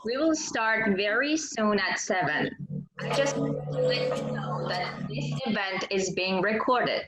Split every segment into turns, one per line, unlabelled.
We will start very soon at 7. I just want to let you know that this event is being recorded.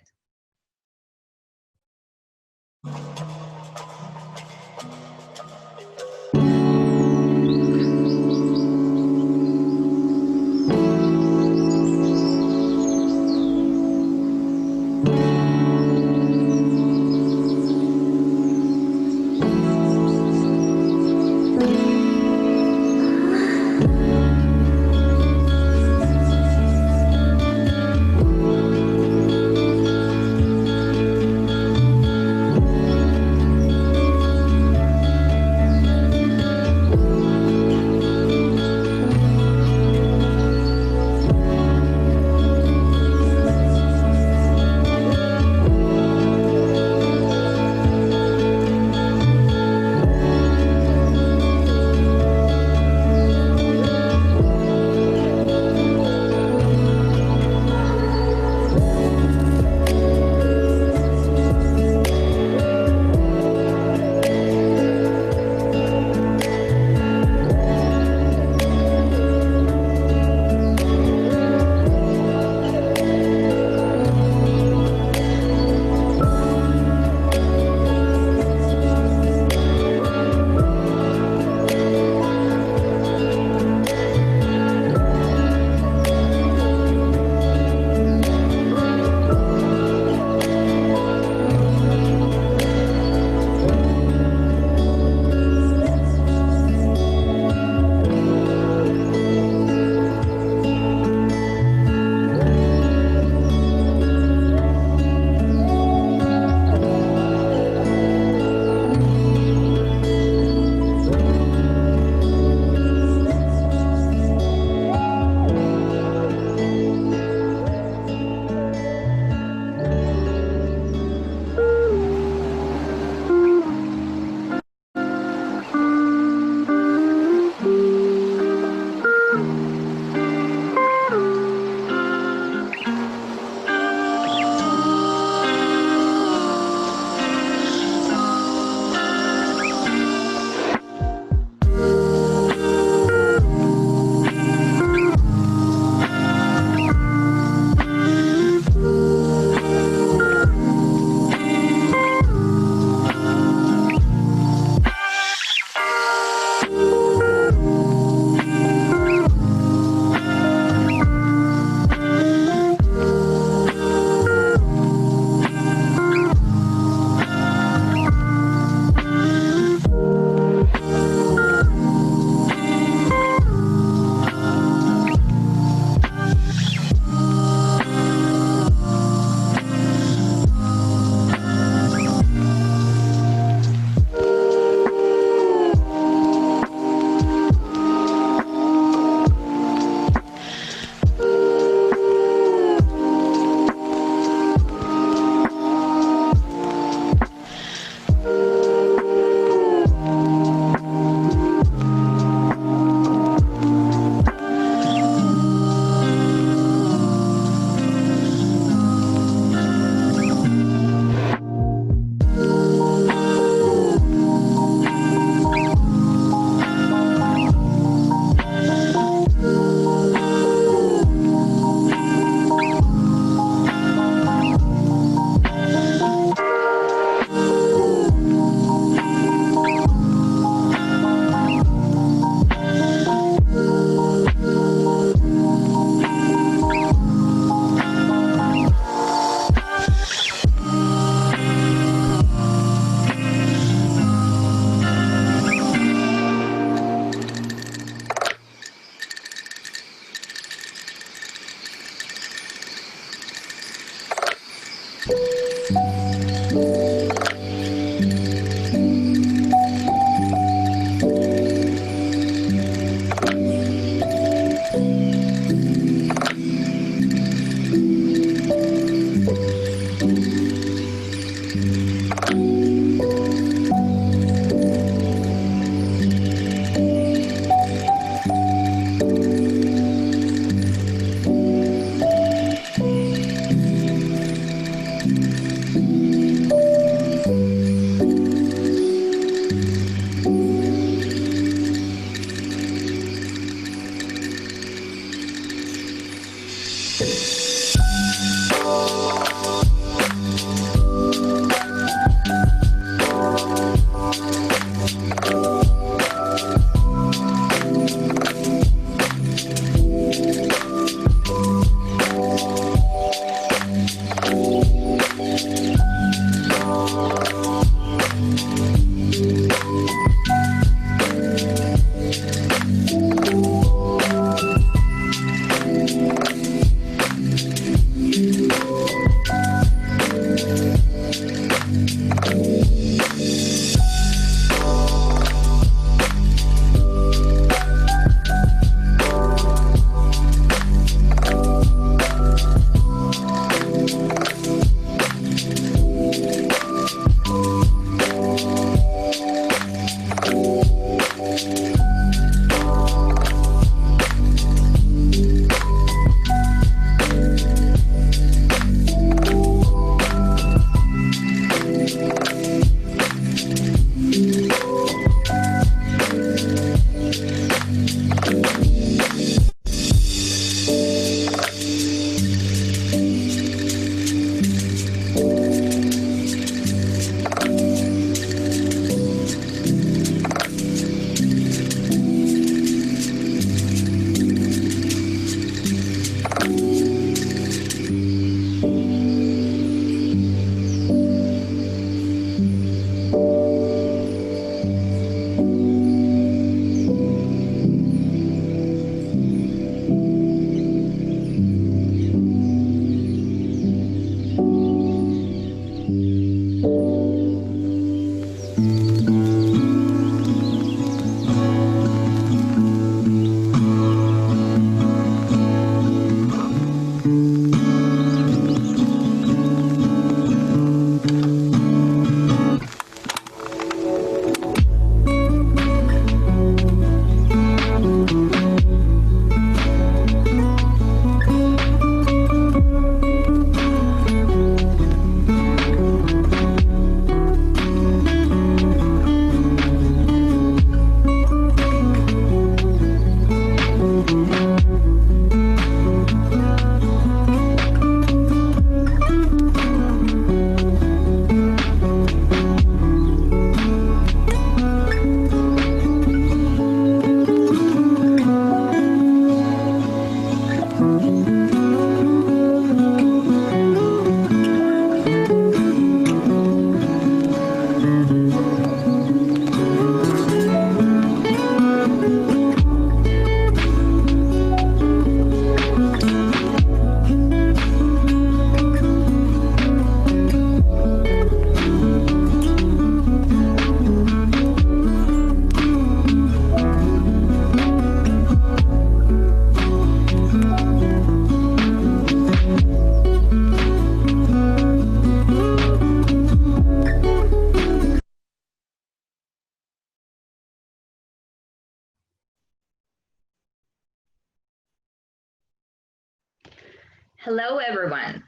Hello, everyone.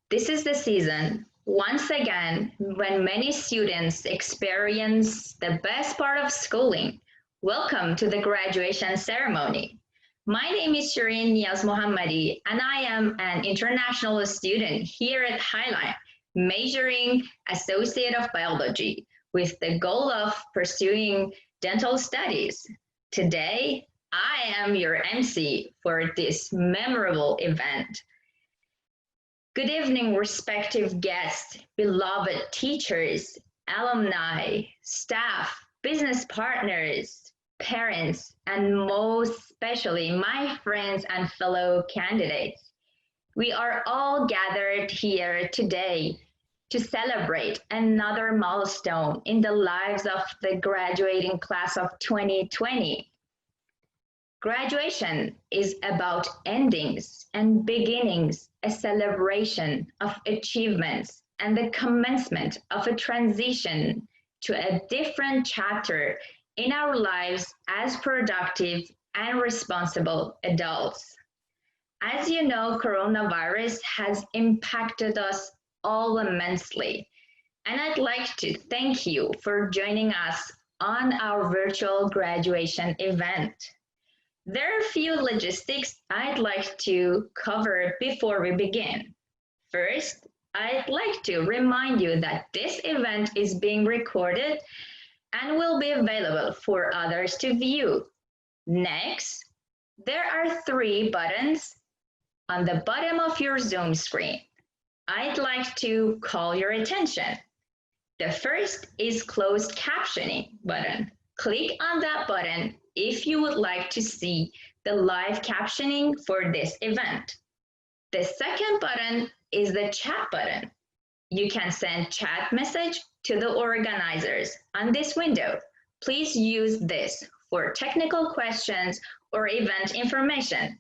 This is the season, once again, when many students experience the best part of schooling. Welcome to the graduation ceremony. My name is Shireen Niaz Mohammadi, and I am an international student here at Highline, majoring Associate of Biology with the goal of pursuing dental studies. Today, I am your MC for this memorable event. Good evening, respective guests, beloved teachers, alumni, staff, business partners, parents, and most especially my friends and fellow candidates. We are all gathered here today to celebrate another milestone in the lives of the graduating class of 2020. Graduation is about endings and beginnings, a celebration of achievements and the commencement of a transition to a different chapter in our lives as productive and responsible adults. As you know, coronavirus has impacted us all immensely, and I'd like to thank you for joining us on our virtual graduation event. There are a few logistics I'd like to cover before we begin. First, I'd like to remind you that this event is being recorded and will be available for others to view. Next, there are 3 buttons on the bottom of your Zoom screen. I'd like to call your attention. The first is closed captioning button. Click on that button if you would like to see the live captioning for this event. The second button is the chat button. You can send chat message to the organizers on this window. Please use this for technical questions or event information.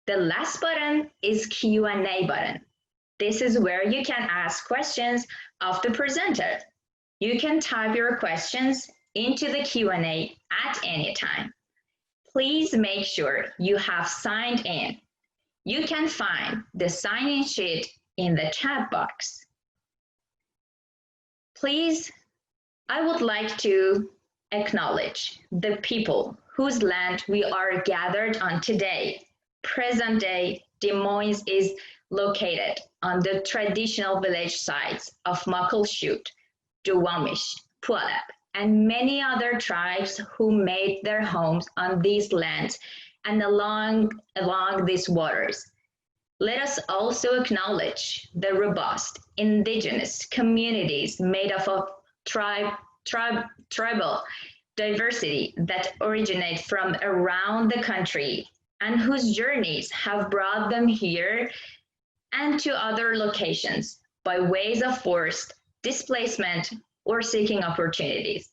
The last button is Q&A button. This is where you can ask questions of the presenter. You can type your questions into the Q&A at any time. Please make sure you have signed in. You can find the sign-in sheet in the chat box. Please, I would like to acknowledge the people whose land we are gathered on today. Present day, Des Moines is located on the traditional village sites of Muckleshoot, Duwamish, Puyallup, and many other tribes who made their homes on these lands and along these waters. Let us also acknowledge the robust indigenous communities made up of tribal diversity that originate from around the country and whose journeys have brought them here and to other locations by ways of forced displacement or seeking opportunities.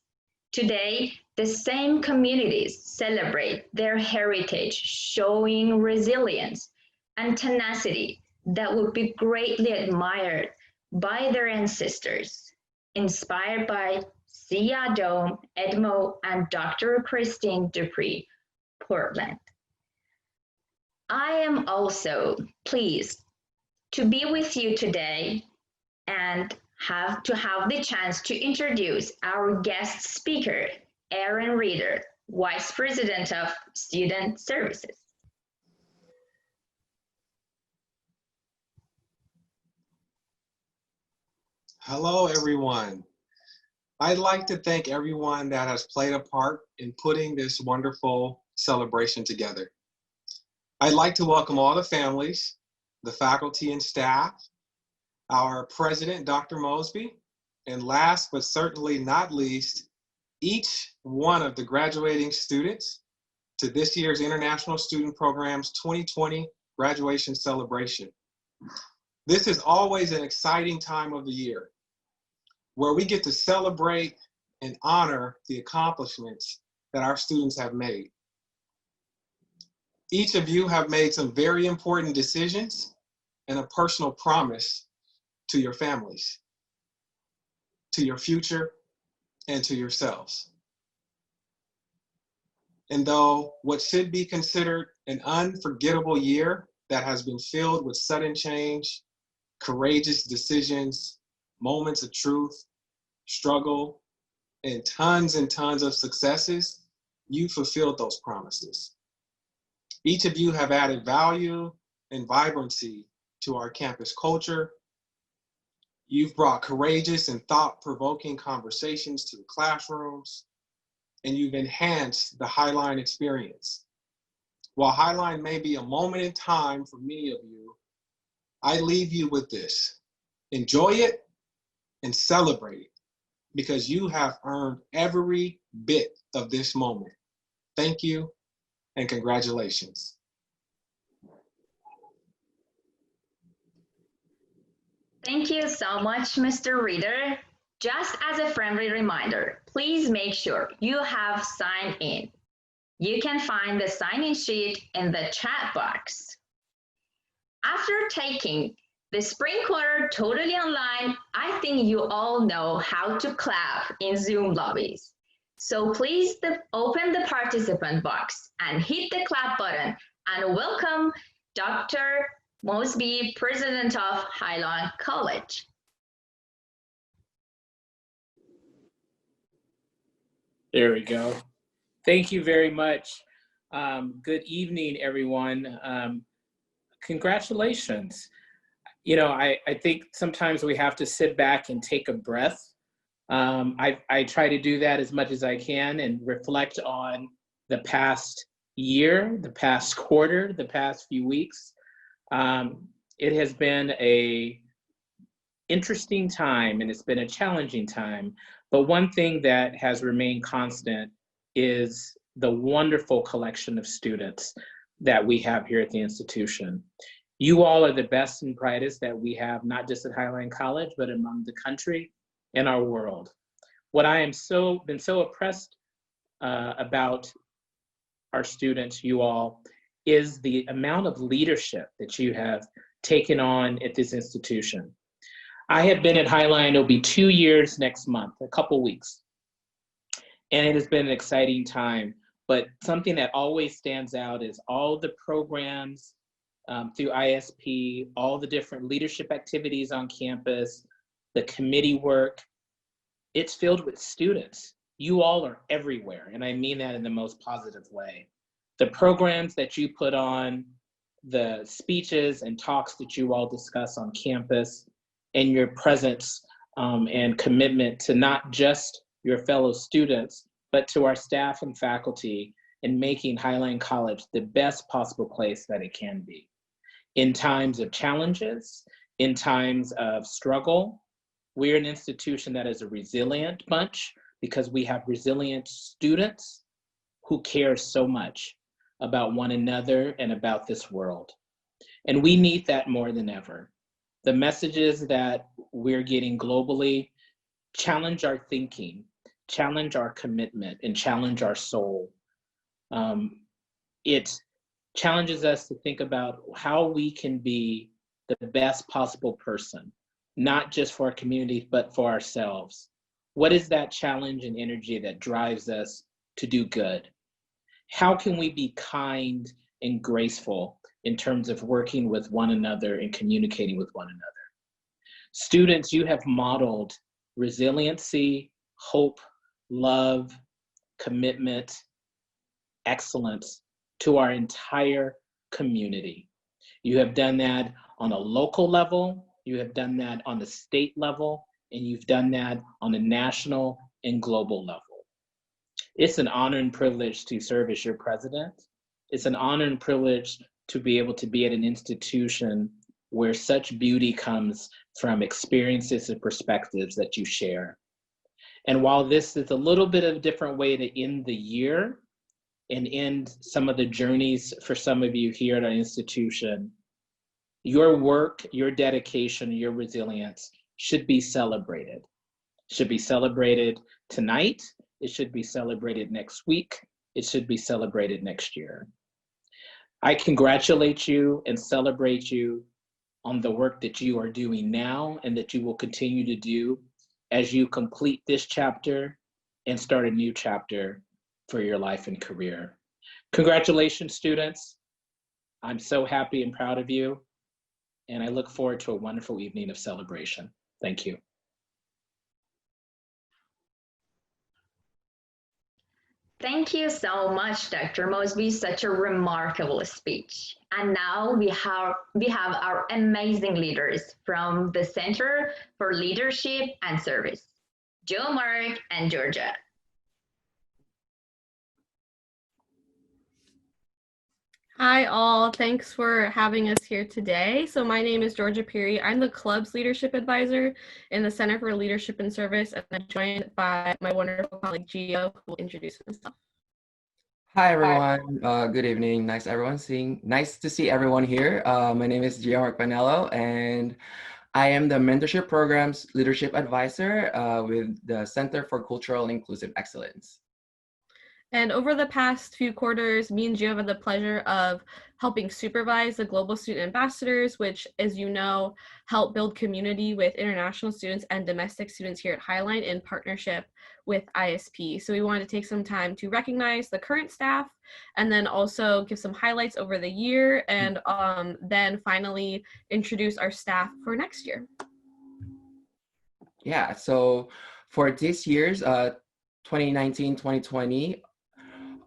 Today, the same communities celebrate their heritage, showing resilience and tenacity that would be greatly admired by their ancestors, inspired by Sia Dome, Edmo, and Dr. Christine Dupree, Portland. I am also pleased to be with you today and have the chance to introduce our guest speaker, Aaron Reeder, Vice President of Student Services.
Hello, everyone. I'd like to thank everyone that has played a part in putting this wonderful celebration together. I'd like to welcome all the families, the faculty and staff, our president, Dr. Mosby, and last but certainly not least, each one of the graduating students to this year's International Student Program's 2020 graduation celebration. This is always an exciting time of the year where we get to celebrate and honor the accomplishments that our students have made. Each of you have made some very important decisions and a personal promise to your families, to your future, and to yourselves. And though what should be considered an unforgettable year that has been filled with sudden change, courageous decisions, moments of truth, struggle, and tons of successes, you fulfilled those promises. Each of you have added value and vibrancy to our campus culture. You've brought courageous and thought-provoking conversations to the classrooms, and you've enhanced the Highline experience. While Highline may be a moment in time for many of you, I leave you with this: enjoy it and celebrate it, because you have earned every bit of this moment. Thank you and congratulations.
Thank you so much, Mr. Reeder. Just as a friendly reminder, please make sure you have signed in. You can find the sign-in sheet in the chat box. After taking the spring quarter totally online, I think you all know how to clap in Zoom lobbies. So please open the participant box and hit the clap button and welcome Dr. Mosby, President of Highline College.
There we go. Thank you very much. Good evening, everyone. Congratulations. You know, I think sometimes we have to sit back and take a breath. I try to do that as much as I can and reflect on the past year, the past quarter, the past few weeks. It has been an interesting time and it's been a challenging time. But one thing that has remained constant is the wonderful collection of students that we have here at the institution. You all are the best and brightest that we have, not just at Highline College, but among the country and our world. What I am been so impressed about our students, you all, is the amount of leadership that you have taken on at this institution. I have been at Highline, it'll be 2 years next month, a couple weeks. And it has been an exciting time. But something that always stands out is all the programs through ISP, all the different leadership activities on campus, the committee work. It's filled with students. You all are everywhere, and I mean that in the most positive way. The programs that you put on, the speeches and talks that you all discuss on campus, and your presence and commitment to not just your fellow students, but to our staff and faculty in making Highline College the best possible place that it can be. In times of challenges, in times of struggle, we're an institution that is a resilient bunch because we have resilient students who care so much about one another and about this world. And we need that more than ever. The messages that we're getting globally challenge our thinking, challenge our commitment, and challenge our soul. It challenges us to think about how we can be the best possible person, not just for our community, but for ourselves. What is that challenge and energy that drives us to do good? How can we be kind and graceful in terms of working with one another and communicating with one another? Students, you have modeled resiliency, hope, love, commitment, excellence to our entire community. You have done that on a local level, you have done that on the state level, and you've done that on a national and global level. It's an honor and privilege to serve as your president. It's an honor and privilege to be able to be at an institution where such beauty comes from experiences and perspectives that you share. And while this is a little bit of a different way to end the year and end some of the journeys for some of you here at our institution, your work, your dedication, your resilience should be celebrated. Should be celebrated tonight. It should be celebrated next week. It should be celebrated next year. I congratulate you and celebrate you on the work that you are doing now and that you will continue to do as you complete this chapter and start a new chapter for your life and career. Congratulations, students. I'm so happy and proud of you, and I look forward to a wonderful evening of celebration. Thank you.
Thank you so much, Dr. Mosby. Such a remarkable speech. And now we have our amazing leaders from the Center for Leadership and Service, Joe, Mark, and Georgia.
Hi all, thanks for having us here today. So my name is Georgia Peary. I'm the club's leadership advisor in the Center for Leadership and Service, and I'm joined by my wonderful colleague Gio, who will introduce himself.
Hi everyone, good evening. Nice to see everyone here. My name is Gio Panello, and I am the Mentorship Program's Leadership Advisor with the Center for Cultural and Inclusive Excellence.
And over the past few quarters, me and Gio have had the pleasure of helping supervise the Global Student Ambassadors, which, as you know, help build community with international students and domestic students here at Highline in partnership with ISP. So we wanted to take some time to recognize the current staff and then also give some highlights over the year and then finally introduce our staff for next year.
Yeah, so for this year's 2019-2020,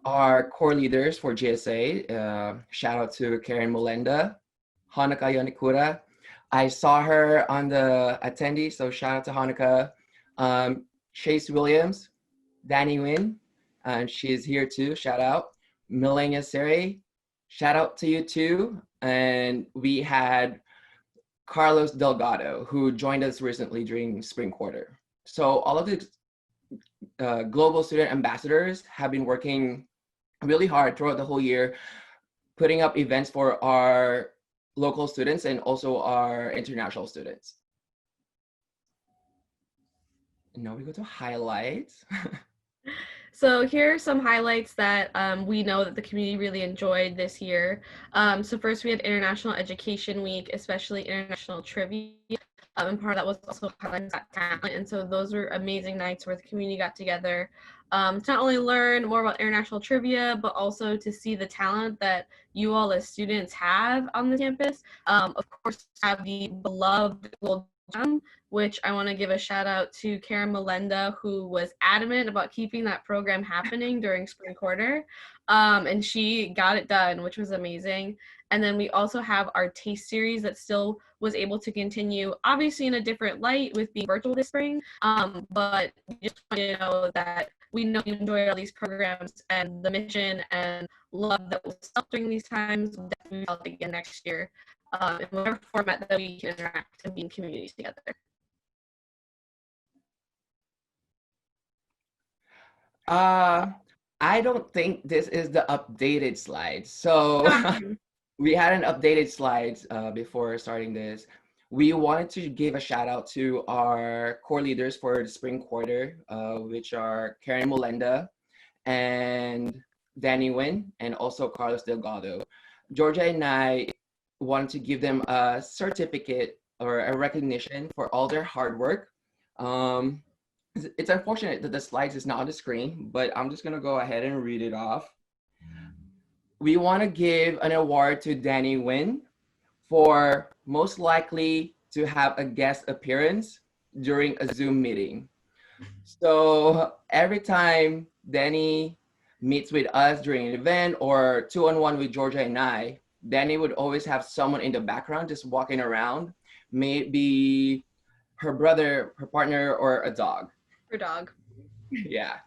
our core leaders for GSA, shout out to Karen Molenda, Hanuka Yonikura. I saw her on the attendee, so shout out to Hanuka. Chase Williams, Danny Wynn, and she's here too, shout out. Milenia Seri, shout out to you too. And we had Carlos Delgado, who joined us recently during spring quarter. So all of the global student ambassadors have been working really hard throughout the whole year, putting up events for our local students and also our international students. And now we go to highlights.
So here are some highlights that we know that the community really enjoyed this year. So first we had International Education Week, especially International Trivia. And part of that was also Highline's Got Talent. And so those were amazing nights where the community got together to not only learn more about international trivia, but also to see the talent that you all as students have on the campus. Of course, have the beloved Gold Gem, which I want to give a shout out to Karen Melenda, who was adamant about keeping that program happening during spring quarter. And she got it done, which was amazing. And then we also have our taste series that still was able to continue, obviously in a different light with being virtual this spring. But we just want you to know that we know you enjoy all these programs, and the mission and love that was felt during these times will definitely be felt again next year, in whatever format that we can interact and be in communities together.
I don't think this is the updated slides. So we had an updated slides before starting this. We wanted to give a shout out to our core leaders for the spring quarter, which are Karen Molenda and Danny Nguyen, and also Carlos Delgado. Georgia and I wanted to give them a certificate or a recognition for all their hard work. It's unfortunate that the slides is not on the screen, but I'm just gonna go ahead and read it off. We want to give an award to Danny Nguyen for most likely to have a guest appearance during a Zoom meeting. So every time Danny meets with us during an event or two-on-one with Georgia and I, Danny would always have someone in the background just walking around, maybe her brother, her partner, or a dog.
Her dog.
Yeah.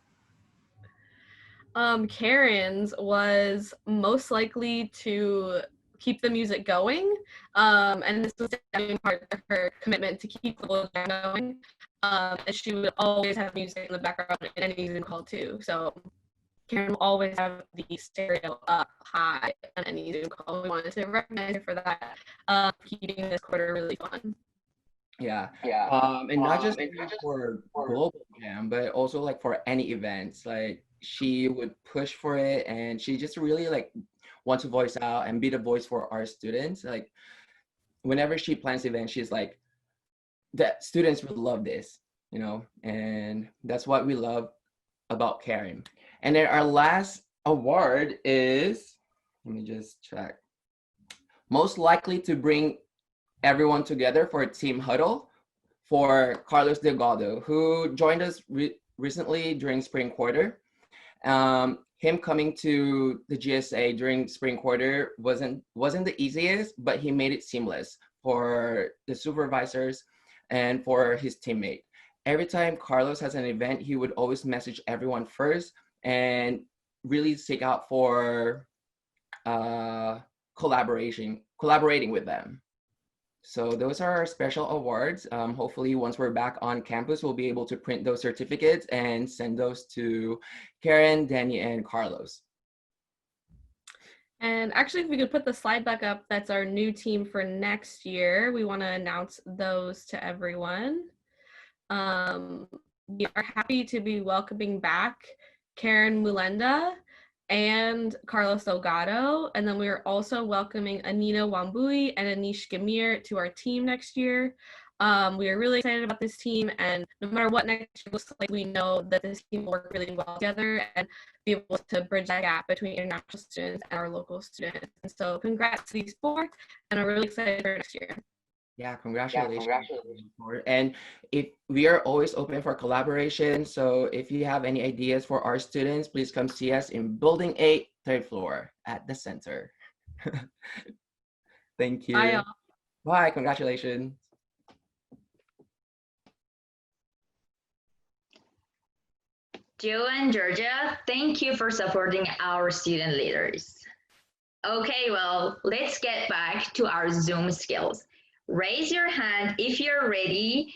Karen's was most likely to keep the music going, and this was definitely part of her commitment to keep the Gold Gem going. And she would always have music in the background in any Zoom call too. So Karen will always have the stereo up high on any Zoom call. We wanted to recognize her for that, keeping this quarter really fun.
Yeah. And not just for Global Jam, but also like for any events. Like she would push for it, and she just really like wants to voice out and be the voice for our students. Like whenever she plans events, she's like, the students would love this, you know, and that's what we love about Karen. And then our last award is, let me just check, most likely to bring everyone together for a team huddle for Carlos Delgado, who joined us recently during spring quarter. Him coming to the GSA during spring quarter wasn't the easiest, but he made it seamless for the supervisors and for his teammate. Every time Carlos has an event, he would always message everyone first and really seek out for collaborating with them. So those are our special awards. Hopefully once we're back on campus, we'll be able to print those certificates and send those to Karen, Danny, and Carlos.
And actually, if we could put the slide back up, that's our new team for next year. We want to announce those to everyone. We are happy to be welcoming back Karen Mulenda and Carlos Delgado. And then we are also welcoming Anina Wambui and Anish Gamir to our team next year. We are really excited about this team, and no matter what next year looks like, we know that this team will work really well together and be able to bridge that gap between international students and our local students. And so congrats to these four, and I'm really excited for next year.
Yeah, congratulations. And if we are always open for collaboration, so if you have any ideas for our students, please come see us in Building 8, 3rd floor at the center. Thank you.
Bye, all.
Bye, congratulations.
Joe and Georgia, thank you for supporting our student leaders. Okay, well, let's get back to our Zoom skills. Raise your hand if you're ready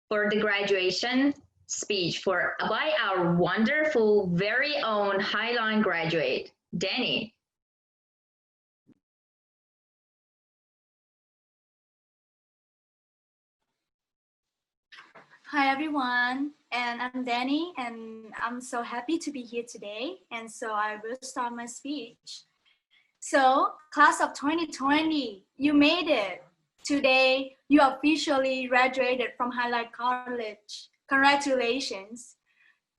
for the graduation speech by our wonderful, very own Highline graduate, Danny.
Hi everyone, and I'm Danny, and I'm so happy to be here today, and so I will start my speech. So, class of 2020, you made it. Today, you officially graduated from Highline College. Congratulations.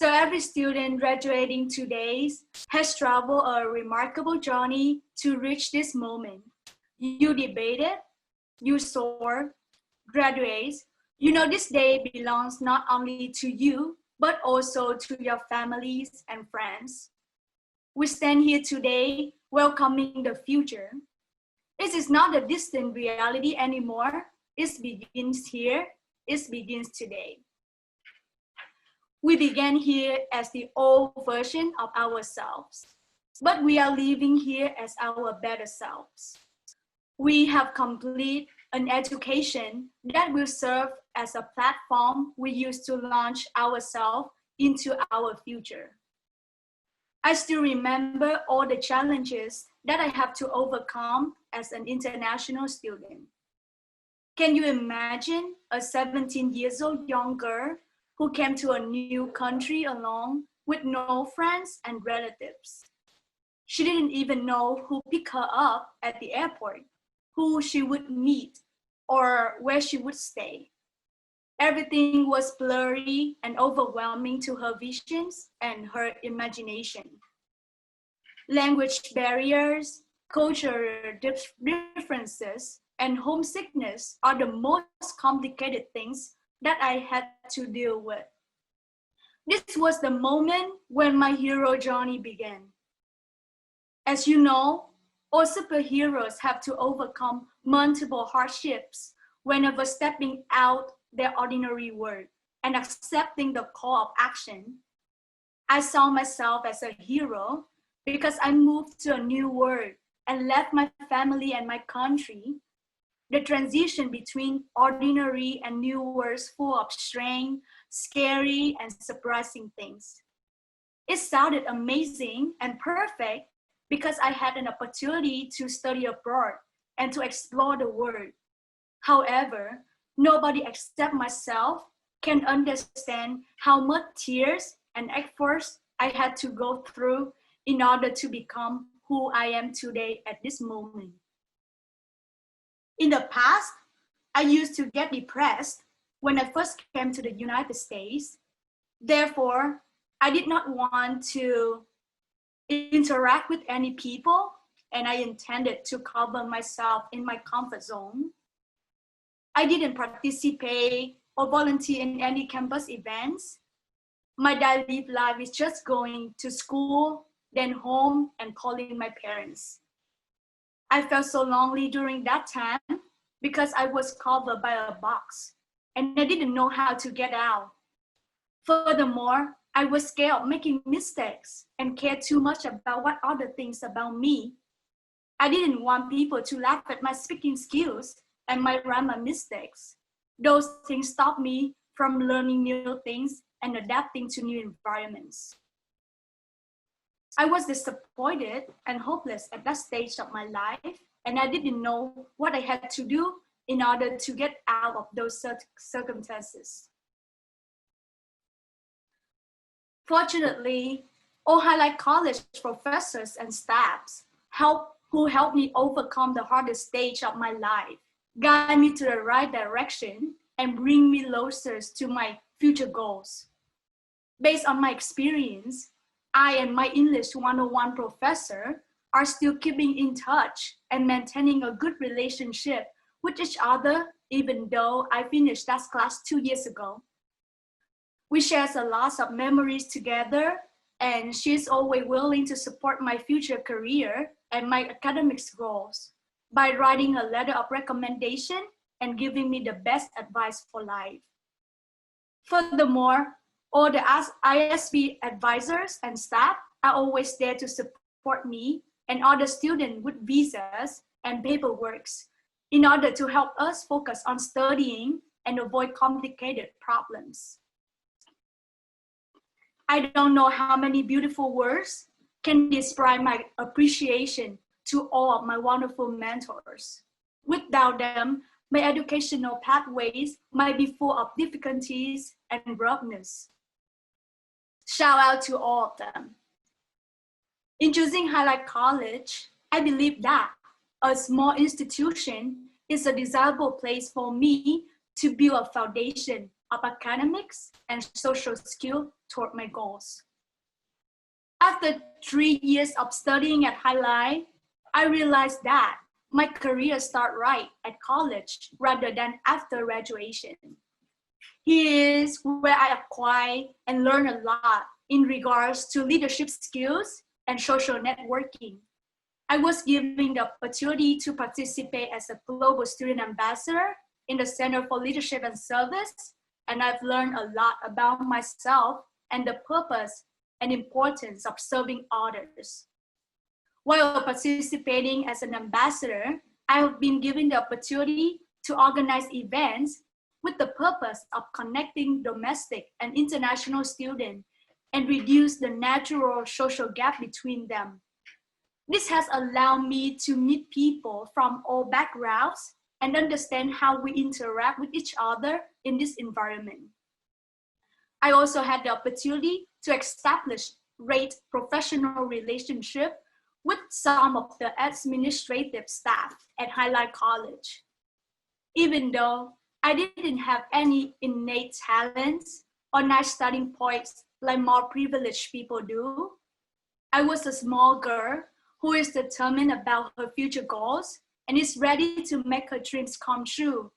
So every student graduating today has traveled a remarkable journey to reach this moment. You debated, you soared, graduates. You know this day belongs not only to you, but also to your families and friends. We stand here today welcoming the future. It is not a distant reality anymore. It begins here. It begins today. We began here as the old version of ourselves, but we are living here as our better selves. We have completed an education that will serve as a platform we use to launch ourselves into our future. I still remember all the challenges that I have to overcome as an international student. Can you imagine a 17 years old young girl who came to a new country alone with no friends and relatives? She didn't even know who picked her up at the airport, who she would meet, or where she would stay. Everything was blurry and overwhelming to her visions and her imagination. Language barriers, cultural differences, and homesickness are the most complicated things that I had to deal with. This was the moment when my hero journey began. As you know, all superheroes have to overcome multiple hardships whenever stepping out their ordinary world and accepting the call of action. I saw myself as a hero because I moved to a new world and left my family and my country. The transition between ordinary and new worlds full of strange, scary, and surprising things. It sounded amazing and perfect because I had an opportunity to study abroad and to explore the world. However, nobody except myself can understand how much tears and efforts I had to go through in order to become who I am today at this moment. In the past, I used to get depressed when I first came to the United States. Therefore, I did not want to interact with any people, and I intended to cover myself in my comfort zone. I didn't participate or volunteer in any campus events. My daily life is just going to school, then home, and calling my parents. I felt so lonely during that time because I was covered by a box and I didn't know how to get out. Furthermore, I was scared of making mistakes and cared too much about what other things about me. I didn't want people to laugh at my speaking skills and my grammar mistakes. Those things stopped me from learning new things and adapting to new environments. I was disappointed and hopeless at that stage of my life, and I didn't know what I had to do in order to get out of those circumstances. Fortunately, all Highline College professors and staffs who helped me overcome the hardest stage of my life, guide me to the right direction, and bring me closer to my future goals. Based on my experience, I and my English 101 professor are still keeping in touch and maintaining a good relationship with each other, even though I finished that class 2 years ago. We share a lot of memories together, and she's always willing to support my future career and my academics goals by writing a letter of recommendation and giving me the best advice for life. Furthermore, all the ISP advisors and staff are always there to support me and other students with visas and paperwork in order to help us focus on studying and avoid complicated problems. I don't know how many beautiful words can describe my appreciation to all of my wonderful mentors. Without them, my educational pathways might be full of difficulties and roughness. Shout out to all of them. In choosing Highline College, I believe that a small institution is a desirable place for me to build a foundation of academics and social skills toward my goals. After 3 years of studying at Highline, I realized that my career started right at college rather than after graduation. Here is where I acquire and learn a lot in regards to leadership skills and social networking. I was given the opportunity to participate as a global student ambassador in the Center for Leadership and Service, and I've learned a lot about myself and the purpose and importance of serving others. While participating as an ambassador, I have been given the opportunity to organize events with the purpose of connecting domestic and international students and reduce the natural social gap between them. This has allowed me to meet people from all backgrounds and understand how we interact with each other in this environment. I also had the opportunity to establish great professional relationship with some of the administrative staff at Highline College. Even though I didn't have any innate talents or nice starting points like more privileged people do, I was a small girl who is determined about her future goals and is ready to make her dreams come true.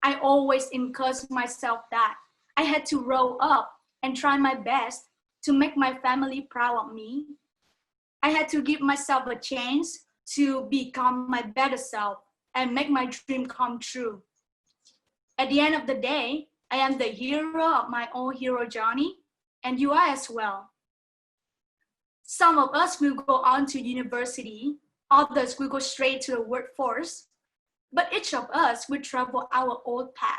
I always encouraged myself that I had to grow up and try my best to make my family proud of me. I had to give myself a chance to become my better self and make my dream come true. At the end of the day, I am the hero of my own hero journey, and you are as well. Some of us will go on to university, others will go straight to the workforce, but each of us will travel our own path.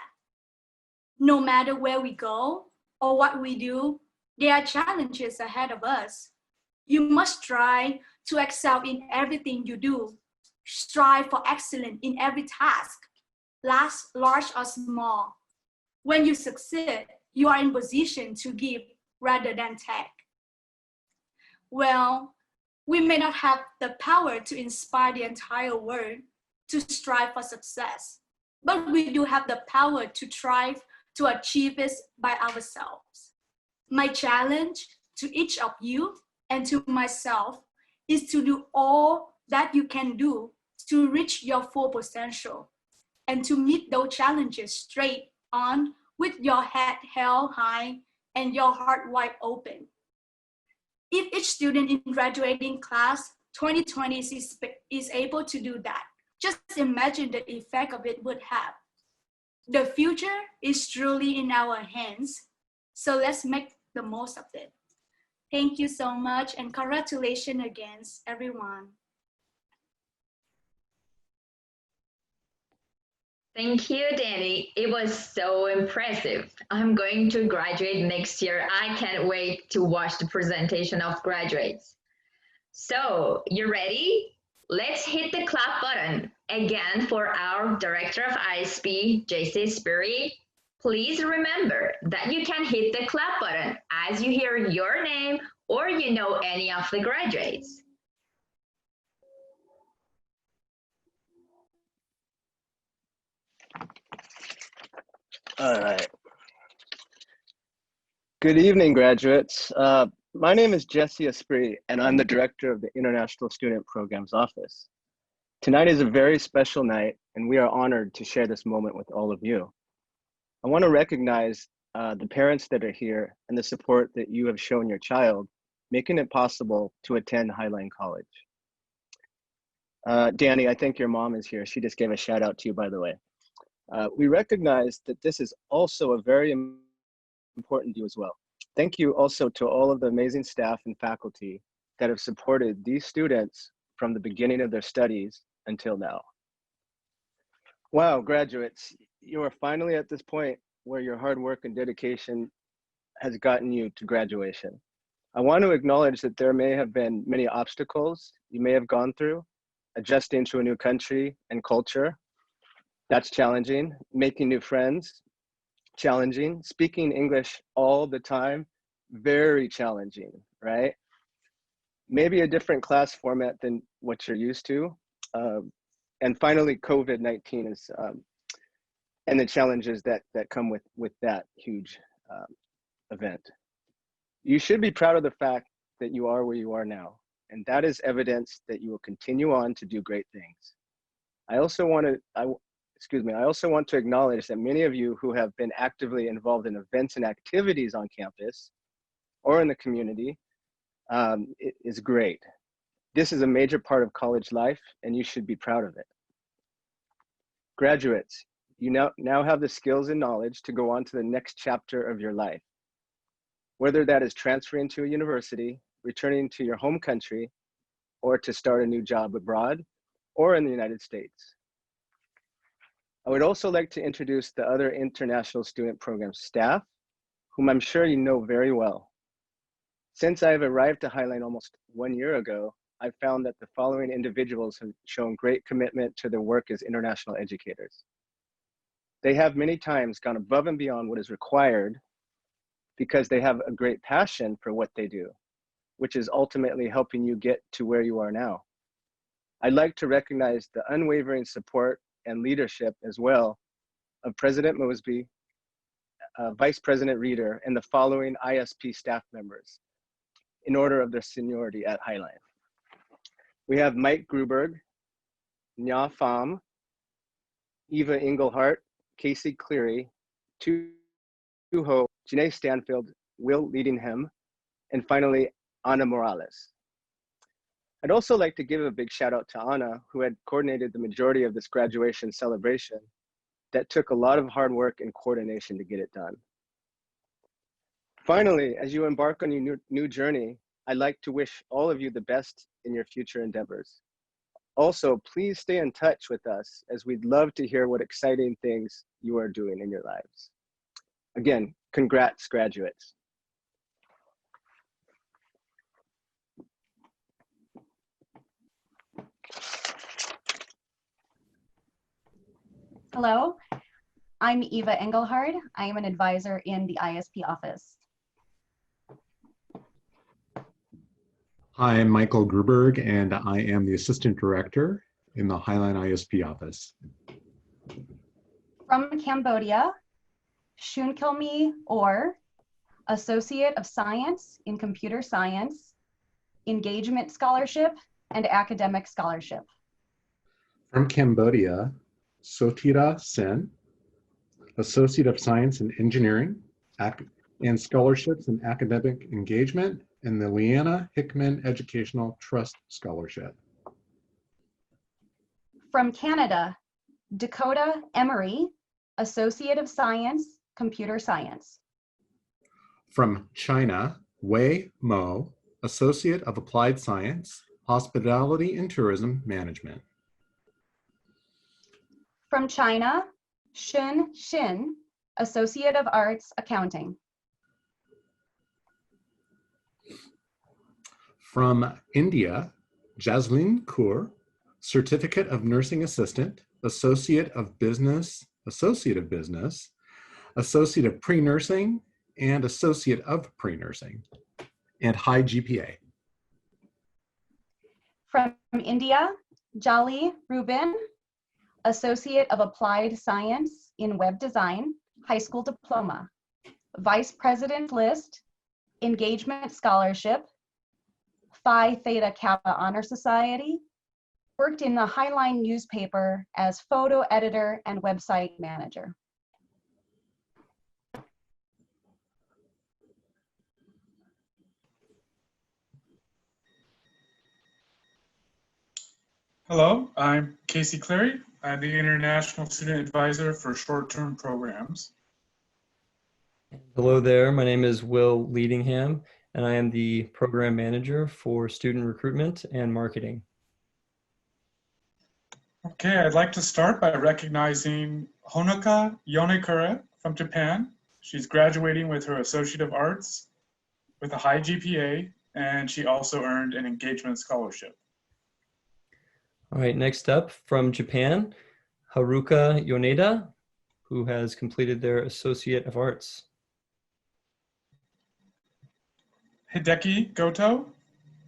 No matter where we go or what we do, there are challenges ahead of us. You must try to excel in everything you do. Strive for excellence in every task, large or small. When you succeed, you are in position to give rather than take. Well, we may not have the power to inspire the entire world to strive for success, but we do have the power to strive to achieve it by ourselves. My challenge to each of you and to myself is to do all that you can do to reach your full potential and to meet those challenges straight on with your head held high and your heart wide open. If each student in graduating class 2020 is able to do that, just imagine the effect of it would have. The future is truly in our hands, so let's make the most of it. Thank you so much and congratulations again, everyone.
Thank you, Danny. It was so impressive. I'm going to graduate next year. I can't wait to watch the presentation of graduates. So, you ready? Let's hit the clap button again for our Director of ISP, JC Sperry. Please remember that you can hit the clap button as you hear your name or you know any of the graduates.
All right. Good evening, graduates. My name is Jesse Esprit, and I'm the director of the International Student Programs Office. Tonight is a very special night, and we are honored to share this moment with all of you. I want to recognize the parents that are here and the support that you have shown your child, making it possible to attend Highline College. Danny, I think your mom is here. She just gave a shout out to you, by the way. We recognize that this is also a very important to you as well. Thank you also to all of the amazing staff and faculty that have supported these students from the beginning of their studies until now. Wow, graduates, you are finally at this point where your hard work and dedication has gotten you to graduation. I want to acknowledge that there may have been many obstacles you may have gone through, adjusting to a new country and culture. That's challenging. Making new friends, challenging. Speaking English all the time, very challenging, right? Maybe a different class format than what you're used to. And finally, COVID-19 is and the challenges that come with that huge event. You should be proud of the fact that you are where you are now, and that is evidence that you will continue on to do great things. I also want to acknowledge that many of you who have been actively involved in events and activities on campus or in the community is great. This is a major part of college life, and you should be proud of it. Graduates, you now have the skills and knowledge to go on to the next chapter of your life. Whether that is transferring to a university, returning to your home country, or to start a new job abroad or in the United States. I would also like to introduce the other international student program staff, whom I'm sure you know very well. Since I have arrived to Highline almost 1 year ago, I've found that the following individuals have shown great commitment to their work as international educators. They have many times gone above and beyond what is required because they have a great passion for what they do, which is ultimately helping you get to where you are now. I'd like to recognize the unwavering support and leadership as well of President Mosby, Vice President Reeder, and the following ISP staff members in order of their seniority at Highline. We have Mike Gruberg, Nya Pham, Eva Engelhart, Casey Cleary, Tu Ho, Janae Stanfield, Will Leadingham, and finally, Ana Morales. I'd also like to give a big shout out to Ana, who had coordinated the majority of this graduation celebration that took a lot of hard work and coordination to get it done. Finally, as you embark on your new journey, I'd like to wish all of you the best in your future endeavors. Also, please stay in touch with us, as we'd love to hear what exciting things you are doing in your lives. Again, congrats, graduates.
Hello, I'm Eva Engelhard. I am an advisor in the ISP office.
Hi, I'm Michael Gruberg, and I am the Assistant Director in the Highline ISP office.
From Cambodia, Shunkilmi Orr, Associate of Science in Computer Science, Engagement Scholarship, and Academic Scholarship.
From Cambodia, Sotira Sen, Associate of Science in Engineering and Scholarships in Academic Engagement, and the Leanna Hickman Educational Trust Scholarship.
From Canada, Dakota Emery, Associate of Science, Computer Science.
From China, Wei Mo, Associate of Applied Science, Hospitality and Tourism Management.
From China, Shun Xin, Associate of Arts, Accounting.
From India, Jaslin Kaur, Certificate of Nursing Assistant, Associate of Business, Associate of Pre-Nursing, and Associate of Pre-Nursing, and high GPA.
From India, Jali Rubin, Associate of Applied Science in Web Design, High School Diploma, Vice President List, Engagement Scholarship, Phi Theta Kappa Honor Society, worked in the Highline newspaper as photo editor and website manager.
Hello, I'm Casey Cleary. I'm the International Student Advisor for Short-Term Programs.
Hello there, my name is Will Leadingham, and I am the Program Manager for Student Recruitment and Marketing.
Okay, I'd like to start by recognizing Honoka Yonekura from Japan. She's graduating with her Associate of Arts with a high GPA, and she also earned an engagement scholarship.
All right, next up from Japan, Haruka Yoneda, who has completed their Associate of Arts.
Hideki Goto,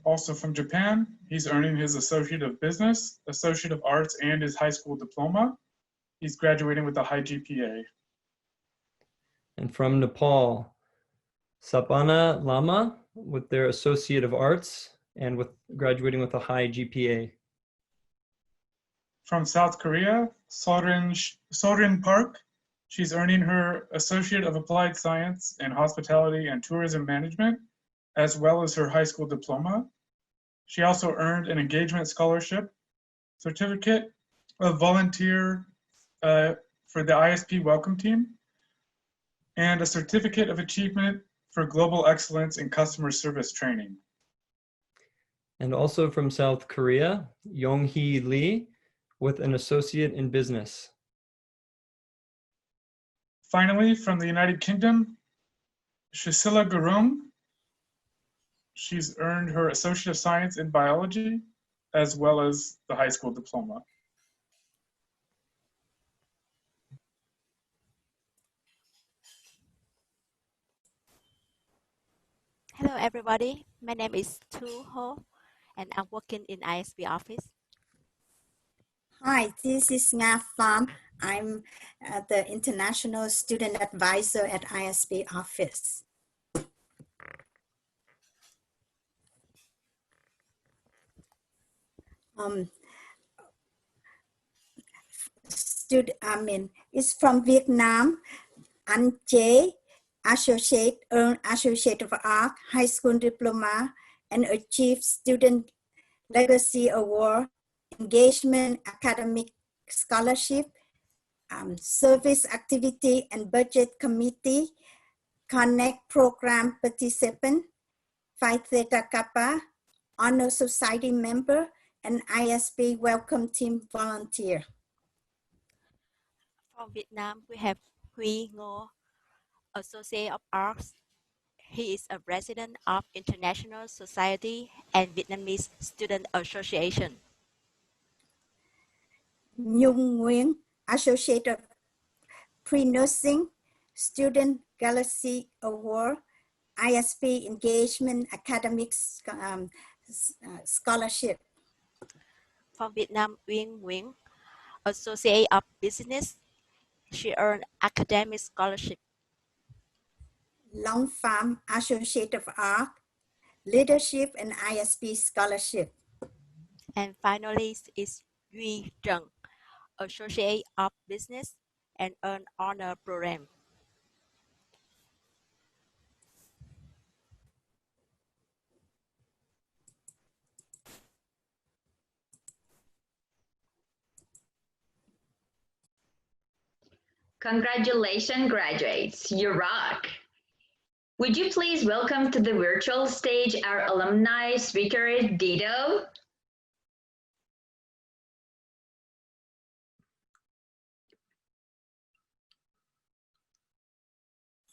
also from Japan. He's earning his Associate of Business, Associate of Arts, and his high school diploma. He's graduating with a high GPA.
And from Nepal, Sapana Lama with their Associate of Arts and with graduating with a high GPA.
From South Korea, Sorin Park. She's earning her Associate of Applied Science in Hospitality and Tourism Management, as well as her high school diploma. She also earned an engagement scholarship, certificate of volunteer for the ISP Welcome Team, and a certificate of achievement for global excellence in customer service training.
And also from South Korea, Yonghee Lee with an Associate in Business.
Finally, from the United Kingdom, Shisila Gurum. She's earned her Associate of Science in Biology, as well as the high school diploma.
Hello everybody, my name is Tu Ho and I'm working in ISP office.
Hi, this is Nga Pham. I'm the International Student Advisor at ISP office. It's from Vietnam. Anh Chế, earned Associate of Art, High School Diploma, and achieved Student Legacy Award, Engagement Academic Scholarship, Service Activity and Budget Committee, Connect Program Participant, Phi Theta Kappa, Honor Society member, and ISP Welcome Team volunteer.
From Vietnam, we have Huy Ngo, Associate of Arts. He is a president of International Society and Vietnamese Student Association.
Nhung Nguyen, Associate of Pre-Nursing, Student Galaxy Award, ISP Engagement Academic Scholarship.
From Vietnam, Uyên Nguyễn, Associate of Business. She earned academic scholarship.
Long Pham, Associate of Art, Leadership and ISP Scholarship.
And finally is Duy Trần, Associate of Business and earned honor program.
Congratulations, graduates, you rock. Would you please welcome to the virtual stage our alumni speaker, Dido?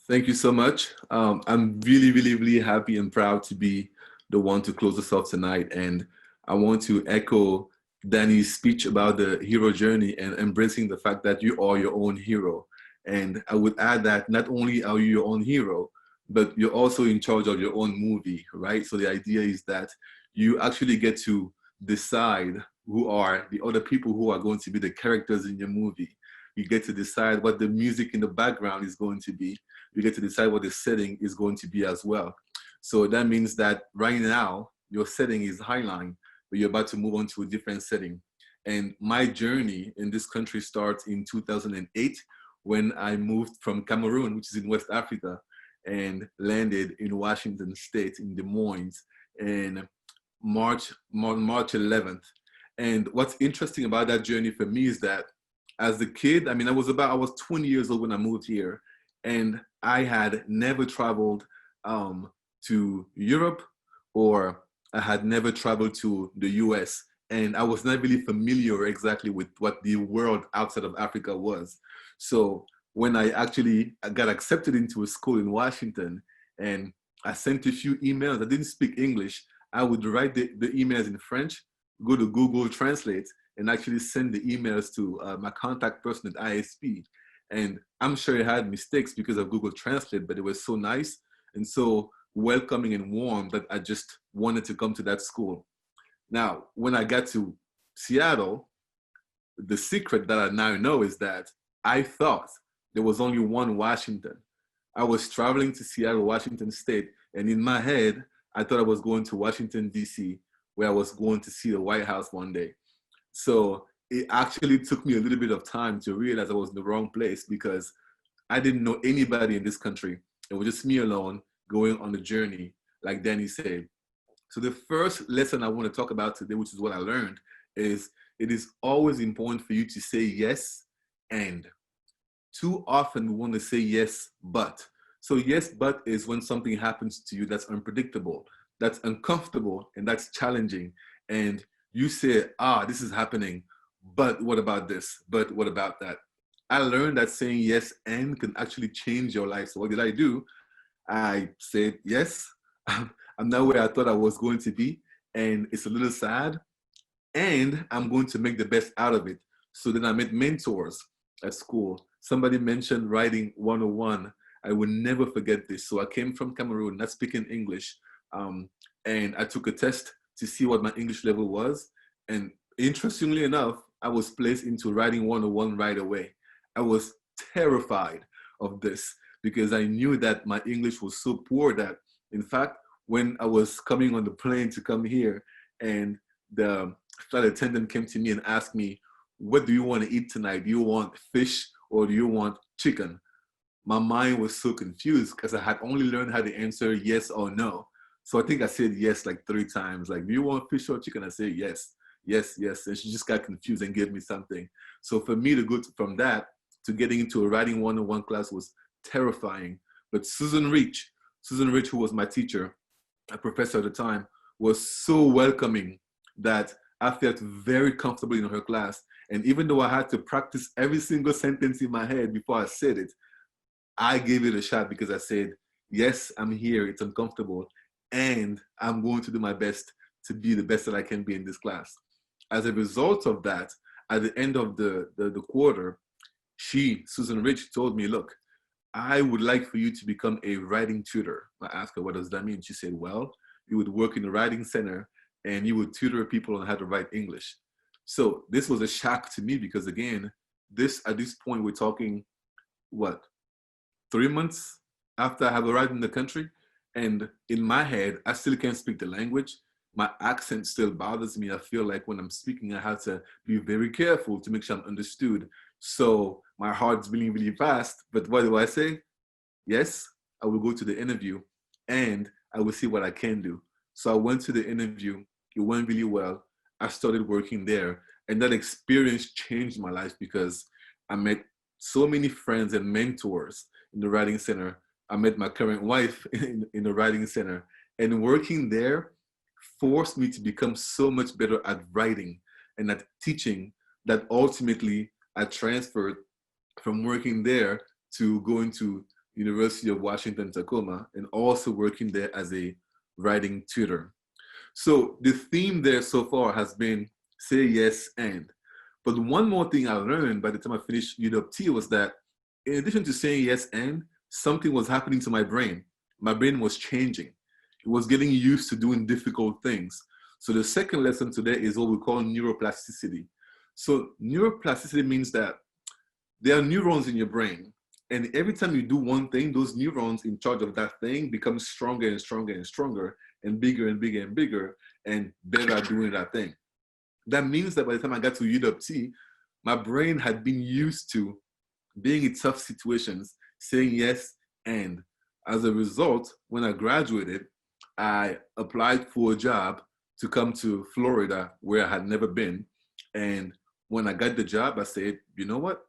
Thank you so much. I'm really happy and proud to be the one to close us off tonight. And I want to echo Danny's speech about the hero journey and embracing the fact that you are your own hero. And I would add that not only are you your own hero, but you're also in charge of your own movie, right? So the idea is that you actually get to decide who are the other people who are going to be the characters in your movie. You get to decide what the music in the background is going to be. You get to decide what the setting is going to be as well. So that means that right now, your setting is Highline, but you're about to move on to a different setting. And my journey in this country starts in 2008 when I moved from Cameroon, which is in West Africa, and landed in Washington State in Des Moines in March 11th. And what's interesting about that journey for me is that as a kid, I was 20 years old when I moved here, and I had never traveled to Europe, or I had never traveled to the US, and I was not really familiar exactly with what the world outside of Africa was. So when I got accepted into a school in Washington, and I sent a few emails, I didn't speak English, I would write the emails in French, go to Google Translate, and actually send the emails to my contact person at ISP. And I'm sure it had mistakes because of Google Translate, but it was so nice and so welcoming and warm that I just wanted to come to that school. Now, when I got to Seattle, the secret that I now know is that I thought there was only one Washington. I was traveling to Seattle, Washington State, and in my head, I thought I was going to Washington, D.C., where I was going to see the White House one day. So it actually took me a little bit of time to realize I was in the wrong place because I didn't know anybody in this country. It was just me alone going on the journey, like Danny said. So the first lesson I want to talk about today, which is what I learned, is it is always important for you to say yes and. Too often we want to say yes, but. So yes, but is when something happens to you that's unpredictable, that's uncomfortable, and that's challenging. And you say, this is happening, but what about this? But what about that? I learned that saying yes and can actually change your life. So what did I do? I said, yes, I'm not where I thought I was going to be, and it's a little sad, and I'm going to make the best out of it. So then I met mentors at school. Somebody mentioned writing 101. I will never forget this. So I came from Cameroon, not speaking English, and I took a test to see what my English level was. And interestingly enough, I was placed into writing 101 right away. I was terrified of this because I knew that my English was so poor that, in fact, when I was coming on the plane to come here and the flight attendant came to me and asked me, what do you want to eat tonight? Do you want fish or do you want chicken? My mind was so confused because I had only learned how to answer yes or no. So I think I said yes like 3 times. Like, do you want fish or chicken? I said yes, yes, yes. And she just got confused and gave me something. So for me to go from that to getting into a writing 101 class was terrifying. But Susan Rich, who was my teacher, a professor at the time, was so welcoming that I felt very comfortable in her class. And even though I had to practice every single sentence in my head before I said it, I gave it a shot because I said, yes, I'm here, it's uncomfortable, and I'm going to do my best to be the best that I can be in this class. As a result of that, at the end of the quarter, Susan Rich, told me, look, I would like for you to become a writing tutor. I asked her, what does that mean? She said, well, you would work in a writing center and you would tutor people on how to write English. So this was a shock to me because, again, at this point, we're talking, what, 3 months after I have arrived in the country? And in my head, I still can't speak the language. My accent still bothers me. I feel like when I'm speaking, I have to be very careful to make sure I'm understood. So my heart's beating really fast. But what do I say? Yes, I will go to the interview and I will see what I can do. So I went to the interview. It went really well. I started working there. And that experience changed my life because I met so many friends and mentors in the writing center. I met my current wife in the writing center. And working there forced me to become so much better at writing and at teaching that ultimately I transferred from working there to going to University of Washington, Tacoma, and also working there as a writing tutor. So the theme there so far has been say yes and. But one more thing I learned by the time I finished UW was that in addition to saying yes and, something was happening to my brain. My brain was changing. It was getting used to doing difficult things. So the second lesson today is what we call neuroplasticity. So neuroplasticity means that there are neurons in your brain. And every time you do one thing, those neurons in charge of that thing become stronger and stronger and stronger and bigger and bigger and bigger and better at doing that thing. That means that by the time I got to UW, my brain had been used to being in tough situations, saying yes, and as a result, when I graduated, I applied for a job to come to Florida where I had never been. And when I got the job, I said, you know what?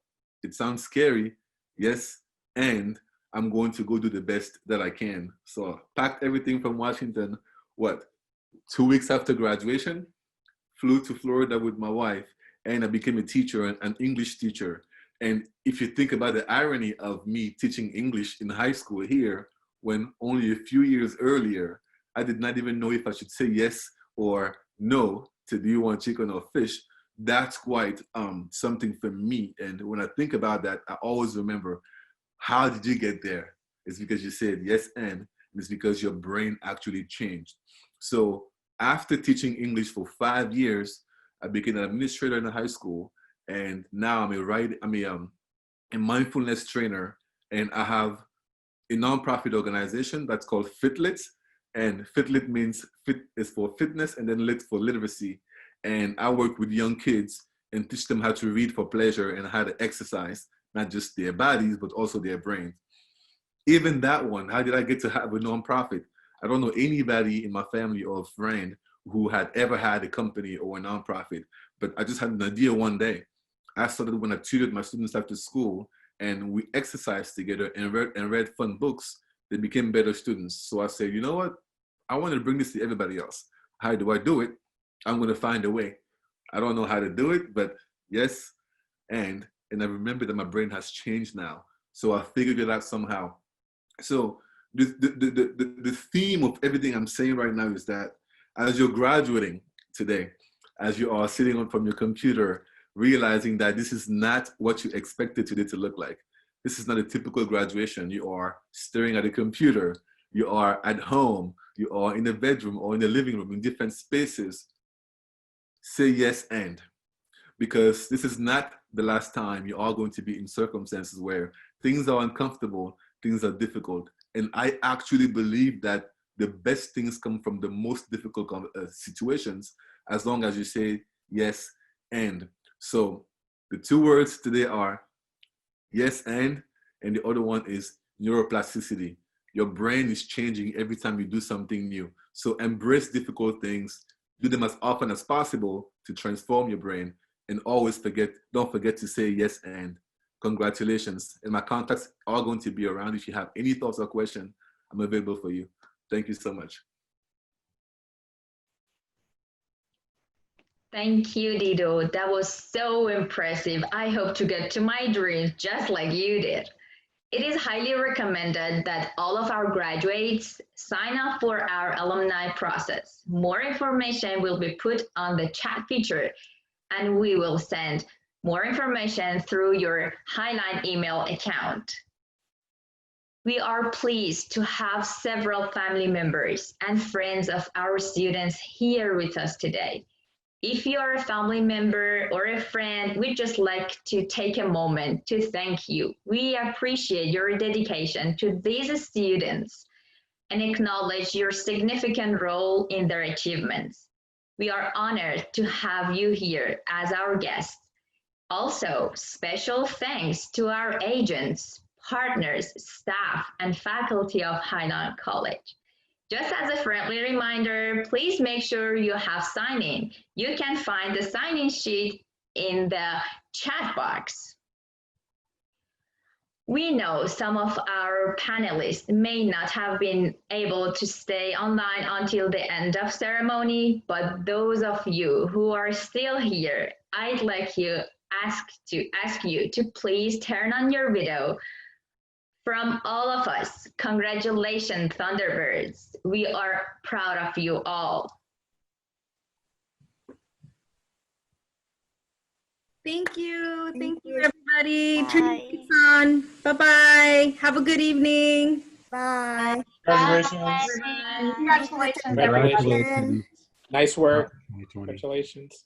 It sounds scary, yes, and I'm going to go do the best that I can. So I packed everything from Washington, 2 weeks after graduation, flew to Florida with my wife, and I became a teacher, an English teacher. And if you think about the irony of me teaching English in high school here, when only a few years earlier, I did not even know if I should say yes or no to do you want chicken or fish, that's quite something for me. And when I think about that, I always remember, how did you get there? It's because you said yes and it's because your brain actually changed. So after teaching English for 5 years, I became an administrator in a high school. And now I'm a mindfulness trainer, and I have a nonprofit organization that's called Fitlit. And Fitlit means fit is for fitness, and then lit for literacy. And I work with young kids and teach them how to read for pleasure and how to exercise, not just their bodies, but also their brains. Even that one, how did I get to have a nonprofit? I don't know anybody in my family or friend who had ever had a company or a nonprofit, but I just had an idea one day. I started when I tutored my students after school, and we exercised together and read fun books. They became better students. So I said, you know what? I want to bring this to everybody else. How do I do it? I'm going to find a way. I don't know how to do it, but yes. And I remember that my brain has changed now. So I figured it out somehow. So the theme of everything I'm saying right now is that as you're graduating today, as you are sitting on from your computer, realizing that this is not what you expected today to look like. This is not a typical graduation. You are staring at a computer. You are at home. You are in the bedroom or in the living room in different spaces. Say yes and. Because this is not the last time you are going to be in circumstances where things are uncomfortable, things are difficult. And I actually believe that the best things come from the most difficult situations, as long as you say yes and. So the two words today are yes and the other one is neuroplasticity. Your brain is changing every time you do something new. So embrace difficult things, do them as often as possible to transform your brain, and always don't forget to say yes and. Congratulations. And my contacts are going to be around. If you have any thoughts or questions, I'm available for you. Thank you so much.
Thank you, Dido. That was so impressive. I hope to get to my dreams just like you did. It is highly recommended that all of our graduates sign up for our alumni process. More information will be put on the chat feature, and we will send more information through your Highline email account. We are pleased to have several family members and friends of our students here with us today. If you are a family member or a friend, we'd just like to take a moment to thank you. We appreciate your dedication to these students and acknowledge your significant role in their achievements. We are honored to have you here as our guest. Also, special thanks to our agents, partners, staff, and faculty of Highline College. Just as a friendly reminder, please make sure you have sign-in. You can find the sign-in sheet in the chat box. We know some of our panelists may not have been able to stay online until the end of ceremony, but those of you who are still here, I'd like to ask you to please turn on your video. From all of us, congratulations, Thunderbirds. We are proud of you all.
Thank you. Thank you, everybody. Turn your lights on. Bye-bye. Have a good evening.
Bye.
Congratulations.
Congratulations, everybody.
Nice work. Congratulations.